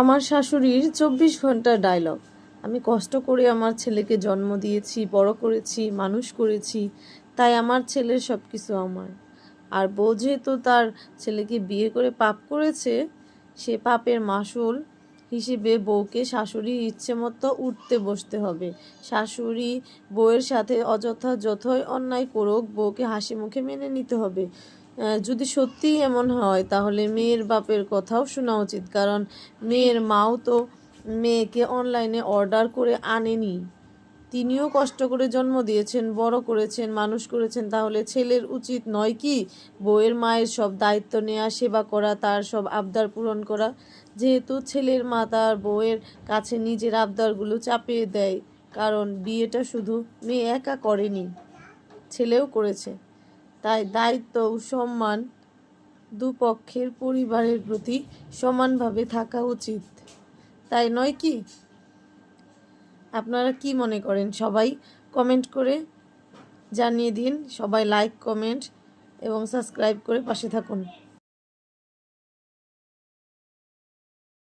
আমার শাশুড়ির 24 ঘন্টার ডায়লগ। আমি কষ্ট করে আমার ছেলেকে জন্ম দিয়েছি, বড় করেছি, মানুষ করেছি, তাই আমার ছেলের সব কিছু আমার। আর বউ যেহেতু তার ছেলেকে বিয়ে করে পাপ করেছে, সে পাপের মাসুল হিসেবে বউকে শাশুড়ির ইচ্ছে মতো উঠতে বসতে হবে। শাশুড়ি বউয়ের সাথে অযথা যতই অন্যায় করুক, বউকে হাসি মুখে মেনে নিতে হবে। যদি সত্যিই এমন হয় তাহলে মেয়ের বাপের কথাও শোনা উচিত, কারণ মেয়ের মাও তো মেয়েকে অনলাইনে অর্ডার করে আনেনি। তিনিও কষ্ট করে জন্ম দিয়েছেন, বড় করেছেন, মানুষ করেছেন। তাহলে ছেলের উচিত নয় কি বউয়ের মায়ের সব দায়িত্ব নেওয়া, সেবা করা, তার সব আবদার পূরণ করা? যেহেতু ছেলের মা তার বউয়ের কাছে নিজের আবদারগুলো চাপিয়ে দেয়, কারণ বিয়েটা শুধু মেয়ে একা করেনি, ছেলেও করেছে। তাই দায়িত্ব ও সম্মান দুপক্ষের পরিবারের প্রতি সমানভাবে থাকা উচিত, তাই নয় কি? আপনারা কি মনে করেন? সবাই কমেন্ট করে জানিয়ে দিন। সবাই লাইক, কমেন্ট এবং সাবস্ক্রাইব করে পাশে থাকুন।